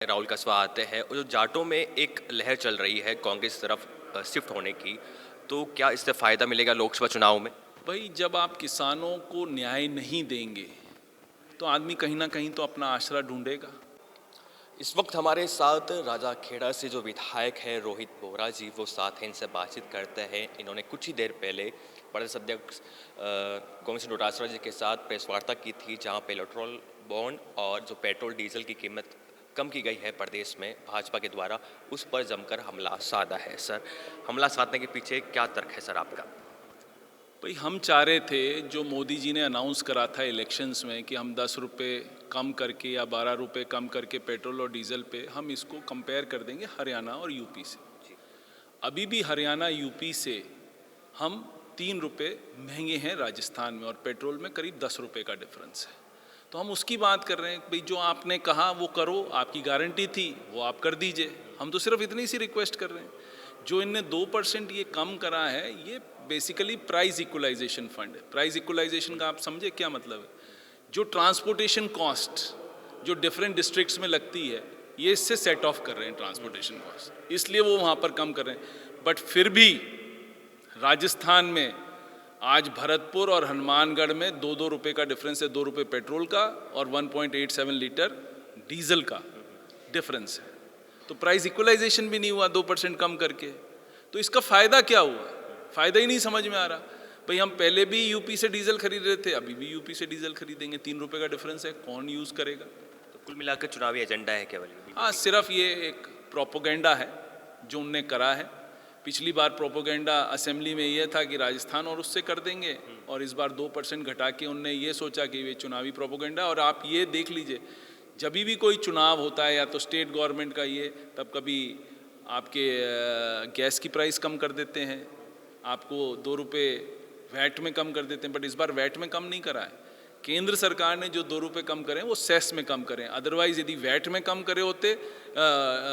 राहुल कस्बा आते हैं और जो जाटों में एक लहर चल रही है कांग्रेस तरफ शिफ्ट होने की, तो क्या इससे फ़ायदा मिलेगा लोकसभा चुनाव में? भाई जब आप किसानों को न्याय नहीं देंगे तो आदमी कहीं ना कहीं तो अपना आसरा ढूंढेगा। इस वक्त हमारे साथ राजा खेड़ा से जो विधायक हैं रोहित बोहरा जी, वो साथ हैं, इनसे बातचीत करते हैं। इन्होंने कुछ ही देर पहले प्रदेश अध्यक्ष कांग्रेस डोटासरा जी के साथ प्रेस वार्ता की थी, जहां पे इलेक्ट्रल बॉन्ड और जो पेट्रोल डीजल की कीमत कम की गई है प्रदेश में भाजपा के द्वारा, उस पर जमकर हमला साधा है। सर, हमला साधने के पीछे क्या तर्क है सर आपका? भाई हम चाह रहे थे, जो मोदी जी ने अनाउंस करा था इलेक्शंस में कि हम 10 रुपये कम करके या 12 रुपये कम करके पेट्रोल और डीजल पे हम इसको कंपेयर कर देंगे हरियाणा और यूपी से। अभी भी हरियाणा यूपी से हम 3 रुपये महंगे हैं राजस्थान में, और पेट्रोल में करीब 10 रुपये का डिफरेंस है। तो हम उसकी बात कर रहे हैं। भाई जो आपने कहा वो करो, आपकी गारंटी थी वो आप कर दीजिए। हम तो सिर्फ इतनी सी रिक्वेस्ट कर रहे हैं। जो इनने 2% ये कम करा है, ये बेसिकली प्राइस इक्वलाइजेशन फंड है। प्राइस इक्वलाइजेशन का आप समझे क्या मतलब है? जो ट्रांसपोर्टेशन कॉस्ट जो डिफरेंट डिस्ट्रिक्ट्स में लगती है, ये इससे सेट ऑफ कर रहे हैं ट्रांसपोर्टेशन कॉस्ट, इसलिए वो वहाँ पर कम कर रहे हैं। बट फिर भी राजस्थान में आज भरतपुर और हनुमानगढ़ में 2-2 रुपये का डिफरेंस है। 2 रुपये पेट्रोल का और 1.87 लीटर डीजल का डिफरेंस है। तो प्राइस इक्वलाइजेशन भी नहीं हुआ 2% कम करके। तो इसका फ़ायदा क्या हुआ? फ़ायदा ही नहीं समझ में आ रहा। भाई हम पहले भी यूपी से डीजल खरीद रहे थे, अभी भी यूपी से डीजल खरीदेंगे। 3 रुपये का डिफरेंस है, कौन यूज़ करेगा? तो कुल मिलाकर चुनावी एजेंडा है केवल? हाँ, सिर्फ ये एक प्रोपोगेंडा है जो उनने करा है। पिछली बार प्रोपोगेंडा असेंबली में ये था कि राजस्थान और उससे कर देंगे, और इस बार 2% घटा के उनने ये सोचा कि ये चुनावी प्रोपोगेंडा। और आप ये देख लीजिए, जब भी कोई चुनाव होता है या तो स्टेट गवर्नमेंट का ये, तब कभी आपके गैस की प्राइस कम कर देते हैं, आपको 2 रुपये वैट में कम कर देते हैं। बट इस बार वैट में कम नहीं करा है। केंद्र सरकार ने जो 2 रुपये कम करें वो सेस में कम करें। अदरवाइज़ यदि वैट में कम करे होते,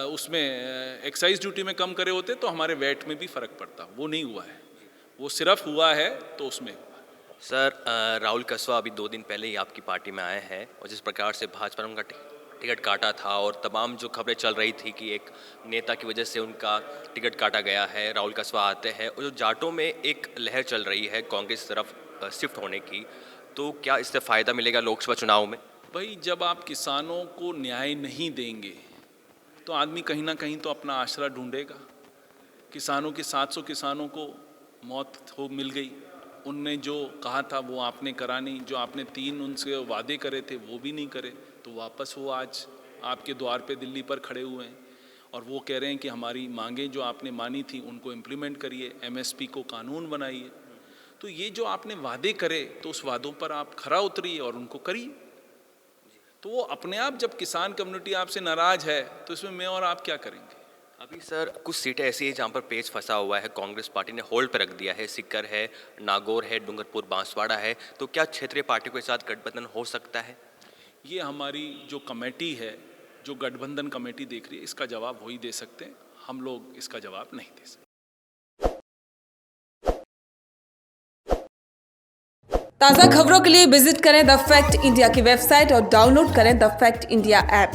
उसमें एक्साइज ड्यूटी में कम करे होते, तो हमारे वैट में भी फ़र्क पड़ता। वो नहीं हुआ है, वो सिर्फ हुआ है तो उसमें हुआ। सर, राहुल कस्बा अभी 2 दिन पहले ही आपकी पार्टी में आए हैं, और जिस प्रकार से भाजपा ने उनका टिकट काटा था, और तमाम जो खबरें चल रही थी कि एक नेता की वजह से उनका टिकट काटा गया है, राहुल कस्बा आते हैं और जो जाटों में एक लहर चल रही है कांग्रेस तरफ शिफ्ट होने की, तो क्या इससे फ़ायदा मिलेगा लोकसभा चुनाव में? भाई जब आप किसानों को न्याय नहीं देंगे तो आदमी कहीं ना कहीं तो अपना आसरा ढूंढेगा। किसानों के 700 किसानों को मौत हो मिल गई। उनने जो कहा था वो आपने करा नहीं। जो आपने 3 उनसे वादे करे थे वो भी नहीं करे। तो वापस वो आज आपके द्वार पे दिल्ली पर खड़े हुए हैं, और वो कह रहे हैं कि हमारी मांगें जो आपने मानी थी उनको इम्प्लीमेंट करिए, एमएसपी को कानून बनाइए। तो ये जो आपने वादे करे, तो उस वादों पर आप खरा उतरिए और उनको करिए। तो वो अपने आप, जब किसान कम्युनिटी आपसे नाराज है, तो इसमें मैं और आप क्या करेंगे? अभी सर कुछ सीटें ऐसी हैं जहाँ पर पेच फंसा हुआ है, कांग्रेस पार्टी ने होल्ड पर रख दिया है। सीकर है, नागौर है, डूंगरपुर बांसवाड़ा है। तो क्या क्षेत्रीय पार्टियों के साथ गठबंधन हो सकता है? ये हमारी जो कमेटी है, जो गठबंधन कमेटी देख रही है, इसका जवाब वही दे सकते हैं। हम लोग इसका जवाब नहीं दे सकते। ताज़ा खबरों के लिए विजिट करें द फैक्ट इंडिया की वेबसाइट और डाउनलोड करें द फैक्ट इंडिया ऐप।